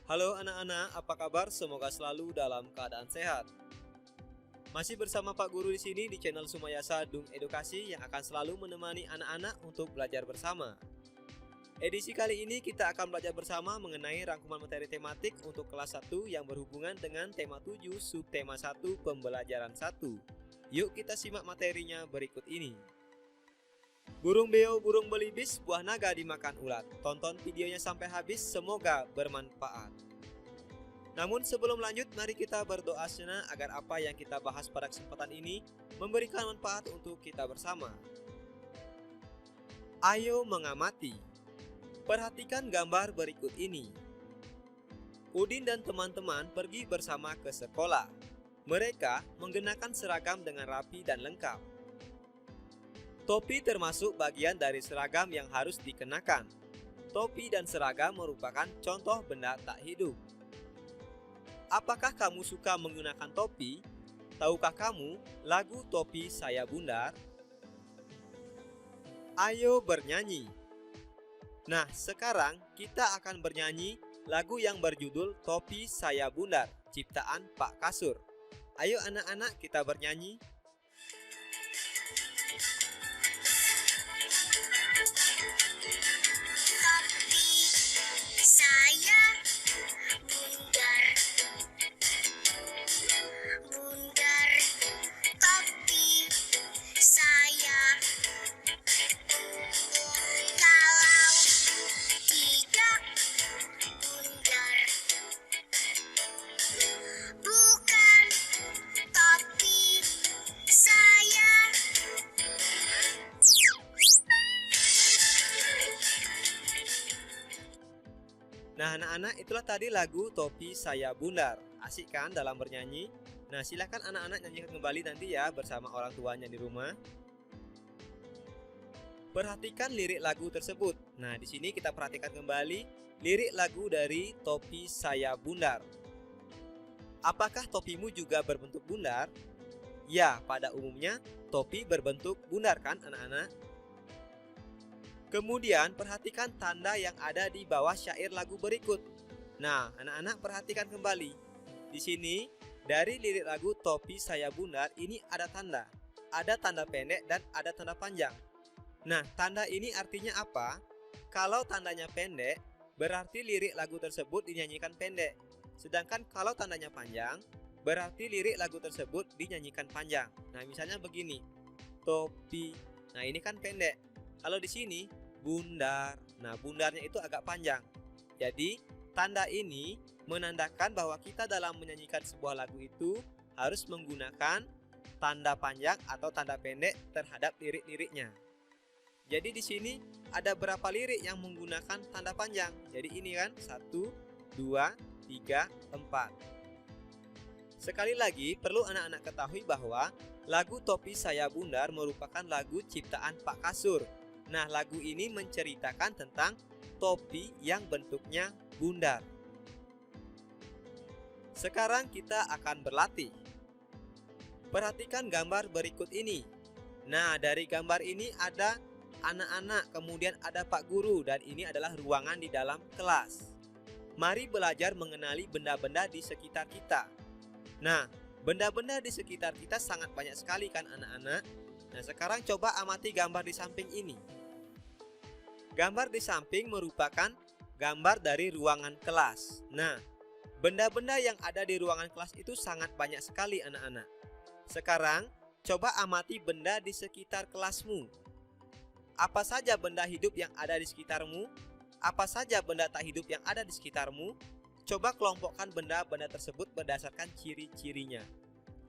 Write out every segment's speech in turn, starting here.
Halo anak-anak, apa kabar? Semoga selalu dalam keadaan sehat. Masih bersama Pak Guru di sini di channel Sumayasa Dung Edukasi yang akan selalu menemani anak-anak untuk belajar bersama. Edisi kali ini kita akan belajar bersama mengenai rangkuman materi tematik untuk kelas 1 yang berhubungan dengan tema 7 subtema 1 pembelajaran 1. Yuk kita simak materinya berikut ini. Burung beo, burung belibis, buah naga dimakan ulat. Tonton videonya sampai habis, semoga bermanfaat. Namun sebelum lanjut, mari kita berdoa sejenak agar apa yang kita bahas pada kesempatan ini memberikan manfaat untuk kita bersama. Ayo mengamati. Perhatikan gambar berikut ini. Udin dan teman-teman pergi bersama ke sekolah. Mereka mengenakan seragam dengan rapi dan lengkap. Topi termasuk bagian dari seragam yang harus dikenakan. Topi dan seragam merupakan contoh benda tak hidup. Apakah kamu suka menggunakan topi? Tahukah kamu lagu Topi Saya Bundar? Ayo bernyanyi. Nah, sekarang kita akan bernyanyi lagu yang berjudul Topi Saya Bundar, ciptaan Pak Kasur. Ayo anak-anak kita bernyanyi. Nah anak-anak, itulah tadi lagu Topi Saya Bundar. Asik kan dalam bernyanyi? Nah silakan anak-anak nyanyikan kembali nanti ya bersama orang tuanya di rumah. Perhatikan lirik lagu tersebut. Nah di sini kita perhatikan kembali lirik lagu dari Topi Saya Bundar. Apakah topimu juga berbentuk bundar? Ya, pada umumnya topi berbentuk bundar kan anak-anak? Kemudian perhatikan tanda yang ada di bawah syair lagu berikut. Nah, anak-anak perhatikan kembali. Di sini dari lirik lagu Topi Saya Bundar ini ada tanda. Ada tanda pendek dan ada tanda panjang. Nah, tanda ini artinya apa? Kalau tandanya pendek, berarti lirik lagu tersebut dinyanyikan pendek. Sedangkan kalau tandanya panjang, berarti lirik lagu tersebut dinyanyikan panjang. Nah, misalnya begini. Topi. Nah, ini kan pendek. Kalau di sini bundar. Nah, bundarnya itu agak panjang. Jadi, tanda ini menandakan bahwa kita dalam menyanyikan sebuah lagu itu harus menggunakan tanda panjang atau tanda pendek terhadap lirik-liriknya. Jadi di sini ada berapa lirik yang menggunakan tanda panjang? Jadi ini kan 1, 2, 3, 4. Sekali lagi, perlu anak-anak ketahui bahwa lagu Topi Saya Bundar merupakan lagu ciptaan Pak Kasur. Nah, lagu ini menceritakan tentang topi yang bentuknya bundar. Sekarang kita akan berlatih. Perhatikan gambar berikut ini. Nah, dari gambar ini ada anak-anak, kemudian ada Pak Guru, dan ini adalah ruangan di dalam kelas. Mari belajar mengenali benda-benda di sekitar kita. Nah, benda-benda di sekitar kita sangat banyak sekali kan anak-anak? Nah, sekarang coba amati gambar di samping ini. Gambar di samping merupakan gambar dari ruangan kelas. Nah, benda-benda yang ada di ruangan kelas itu sangat banyak sekali anak-anak. Sekarang, coba amati benda di sekitar kelasmu. Apa saja benda hidup yang ada di sekitarmu? Apa saja benda tak hidup yang ada di sekitarmu? Coba kelompokkan benda-benda tersebut berdasarkan ciri-cirinya.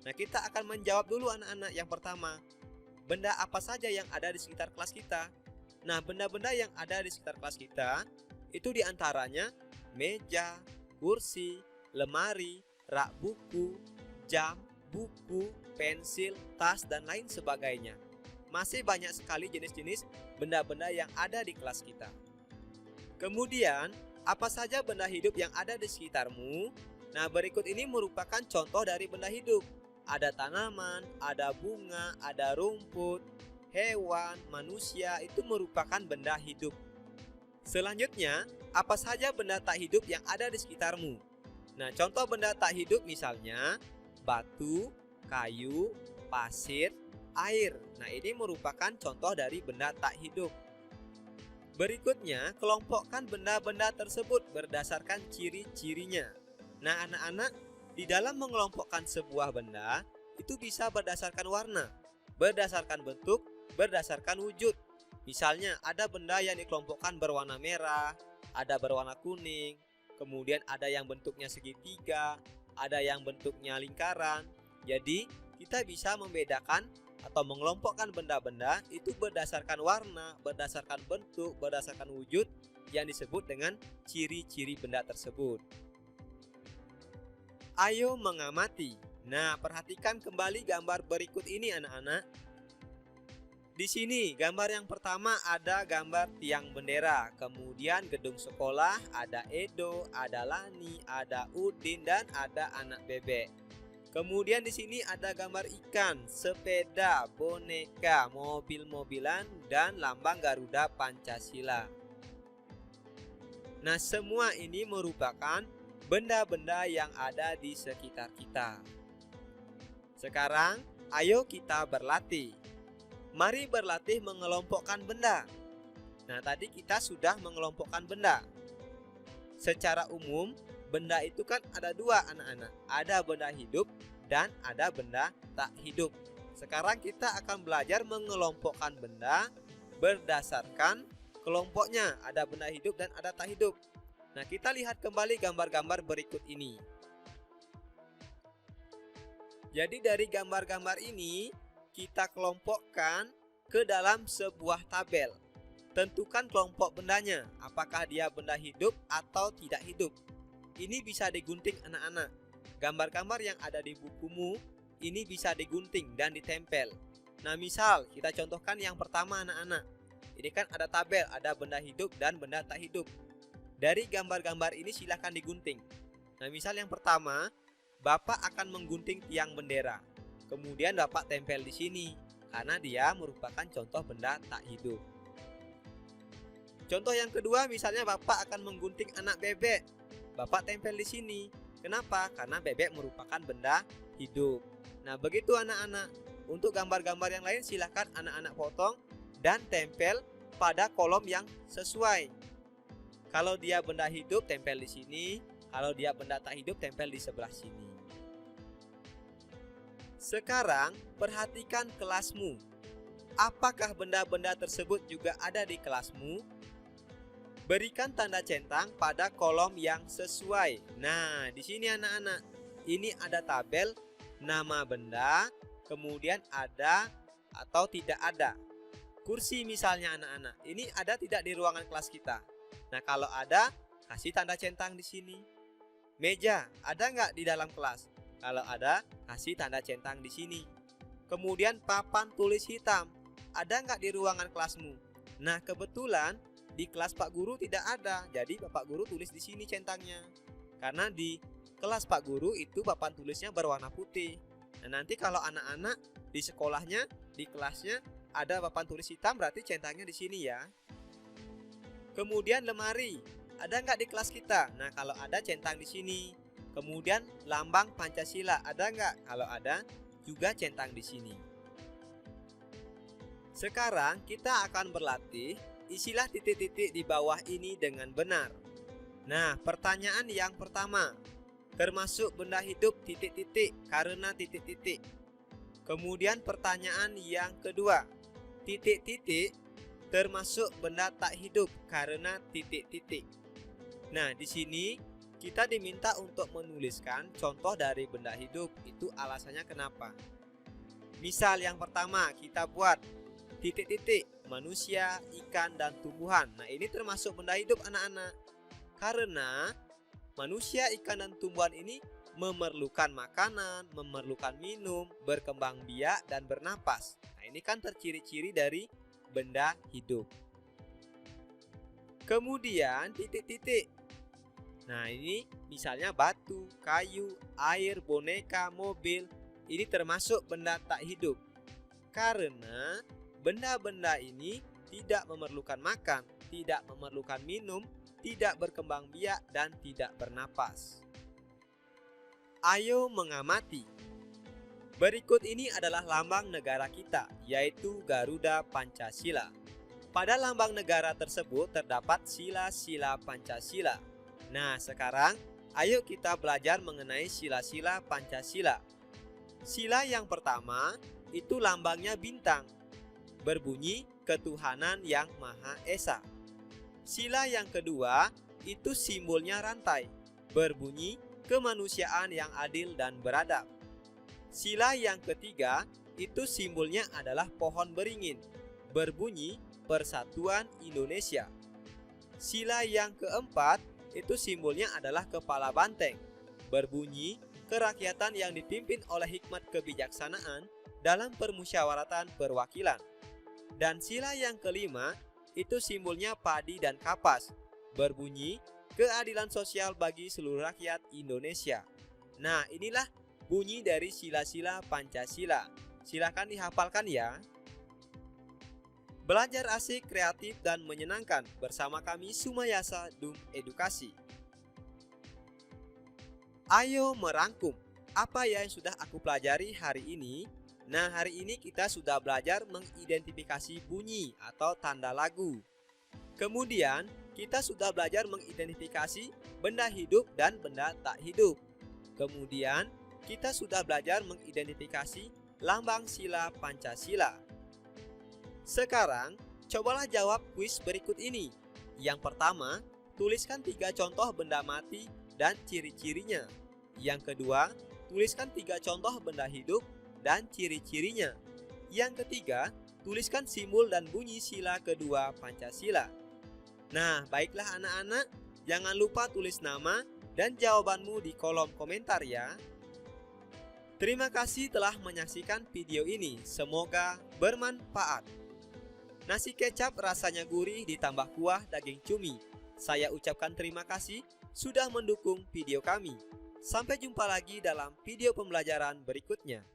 Nah, kita akan menjawab dulu anak-anak. Yang pertama, benda apa saja yang ada di sekitar kelas kita? Nah, benda-benda yang ada di sekitar kelas kita itu diantaranya meja, kursi, lemari, rak buku, jam, buku, pensil, tas, dan lain sebagainya. Masih banyak sekali jenis-jenis benda-benda yang ada di kelas kita. Kemudian, apa saja benda hidup yang ada di sekitarmu? Nah, berikut ini merupakan contoh dari benda hidup. Ada tanaman, ada bunga, ada rumput, hewan, manusia, itu merupakan benda hidup. Selanjutnya, apa saja benda tak hidup yang ada di sekitarmu? Nah, contoh benda tak hidup misalnya batu, kayu, pasir, air. Nah, ini merupakan contoh dari benda tak hidup. Berikutnya, kelompokkan benda-benda tersebut berdasarkan ciri-cirinya. Nah, anak-anak, di dalam mengelompokkan sebuah benda, itu bisa berdasarkan warna, berdasarkan bentuk, berdasarkan wujud. Misalnya, ada benda yang dikelompokkan berwarna merah, ada berwarna kuning, kemudian ada yang bentuknya segitiga, ada yang bentuknya lingkaran. Jadi, kita bisa membedakan atau mengelompokkan benda-benda itu berdasarkan warna, berdasarkan bentuk, berdasarkan wujud yang disebut dengan ciri-ciri benda tersebut. Ayo mengamati. Nah, perhatikan kembali gambar berikut ini anak-anak. Di sini gambar yang pertama ada gambar tiang bendera, kemudian gedung sekolah, ada Edo, ada Lani, ada Udin, dan ada anak bebek. Kemudian di sini ada gambar ikan, sepeda, boneka, mobil-mobilan, dan lambang Garuda Pancasila. Nah, semua ini merupakan benda-benda yang ada di sekitar kita. Sekarang, ayo kita berlatih. Mari berlatih mengelompokkan benda. Nah, tadi kita sudah mengelompokkan benda. Secara umum, benda itu kan ada dua anak-anak. Ada benda hidup dan ada benda tak hidup. Sekarang kita akan belajar mengelompokkan benda berdasarkan kelompoknya. Ada benda hidup dan ada tak hidup. Nah, kita lihat kembali gambar-gambar berikut ini. Jadi dari gambar-gambar ini, kita kelompokkan ke dalam sebuah tabel. Tentukan kelompok bendanya, apakah dia benda hidup atau tidak hidup. Ini bisa digunting anak-anak. Gambar-gambar yang ada di bukumu ini bisa digunting dan ditempel. Nah, misal kita contohkan yang pertama anak-anak. Ini kan ada tabel, ada benda hidup dan benda tak hidup. Dari gambar-gambar ini silahkan digunting. Nah, misal yang pertama, Bapak akan menggunting tiang bendera. Kemudian Bapak tempel di sini karena dia merupakan contoh benda tak hidup. Contoh yang kedua, misalnya Bapak akan menggunting anak bebek. Bapak tempel di sini. Kenapa? Karena bebek merupakan benda hidup. Nah, begitu anak-anak. Untuk gambar-gambar yang lain silahkan anak-anak potong dan tempel pada kolom yang sesuai. Kalau dia benda hidup, tempel di sini. Kalau dia benda tak hidup, tempel di sebelah sini. Sekarang, perhatikan kelasmu. Apakah benda-benda tersebut juga ada di kelasmu? Berikan tanda centang pada kolom yang sesuai. Nah, di sini anak-anak, ini ada tabel nama benda, kemudian ada atau tidak ada. Kursi misalnya anak-anak, ini ada tidak di ruangan kelas kita? Nah, kalau ada, kasih tanda centang di sini. Meja, ada nggak di dalam kelas? Kalau ada, kasih tanda centang di sini. Kemudian papan tulis hitam, ada nggak di ruangan kelasmu? Nah, kebetulan di kelas Pak Guru tidak ada, jadi Bapak Guru tulis di sini centangnya. Karena di kelas Pak Guru itu papan tulisnya berwarna putih. Nah, nanti kalau anak-anak di sekolahnya, di kelasnya ada papan tulis hitam, berarti centangnya di sini ya. Kemudian lemari, ada nggak di kelas kita? Nah, kalau ada centang di sini. Kemudian lambang Pancasila, ada nggak? Kalau ada, juga centang di sini. Sekarang kita akan berlatih, isilah titik-titik di bawah ini dengan benar. Nah, pertanyaan yang pertama, termasuk benda hidup titik-titik karena titik-titik. Kemudian pertanyaan yang kedua, titik-titik termasuk benda tak hidup karena titik-titik. Nah, di sini kita diminta untuk menuliskan contoh dari benda hidup, itu alasannya kenapa. Misal yang pertama kita buat titik-titik manusia, ikan, dan tumbuhan. Nah, ini termasuk benda hidup anak-anak. Karena manusia, ikan, dan tumbuhan ini memerlukan makanan, memerlukan minum, berkembang biak, dan bernapas. Nah, ini kan terciri-ciri dari benda hidup. Kemudian titik-titik. Nah, ini misalnya batu, kayu, air, boneka, mobil. Ini termasuk benda tak hidup. Karena benda-benda ini tidak memerlukan makan, tidak memerlukan minum, tidak berkembang biak, dan tidak bernapas. Ayo mengamati. Berikut ini adalah lambang negara kita, yaitu Garuda Pancasila. Pada lambang negara tersebut terdapat sila-sila Pancasila. Nah, sekarang ayo kita belajar mengenai sila-sila Pancasila. Sila yang pertama itu lambangnya bintang, berbunyi ketuhanan yang Maha Esa. Sila yang kedua itu simbolnya rantai, berbunyi kemanusiaan yang adil dan beradab. Sila yang ketiga itu simbolnya adalah pohon beringin, berbunyi Persatuan Indonesia. Sila yang keempat itu simbolnya adalah kepala banteng, berbunyi kerakyatan yang dipimpin oleh hikmat kebijaksanaan dalam permusyawaratan perwakilan. Dan sila yang kelima itu simbolnya padi dan kapas, berbunyi keadilan sosial bagi seluruh rakyat Indonesia. Nah, inilah bunyi dari sila-sila Pancasila. Silakan dihafalkan ya. Belajar asik, kreatif, dan menyenangkan bersama kami Sumayasa Dum Edukasi. Ayo merangkum apa yang sudah aku pelajari hari ini. Nah, hari ini kita sudah belajar mengidentifikasi bunyi atau tanda lagu. Kemudian, kita sudah belajar mengidentifikasi benda hidup dan benda tak hidup. Kemudian, kita sudah belajar mengidentifikasi lambang sila Pancasila. Sekarang, cobalah jawab kuis berikut ini. Yang pertama, tuliskan 3 contoh benda mati dan ciri-cirinya. Yang kedua, tuliskan 3 contoh benda hidup dan ciri-cirinya. Yang ketiga, tuliskan simbol dan bunyi sila kedua Pancasila. Nah, baiklah anak-anak, jangan lupa tulis nama dan jawabanmu di kolom komentar ya. Terima kasih telah menyaksikan video ini, semoga bermanfaat. Nasi kecap rasanya gurih ditambah kuah daging cumi. Saya ucapkan terima kasih sudah mendukung video kami. Sampai jumpa lagi dalam video pembelajaran berikutnya.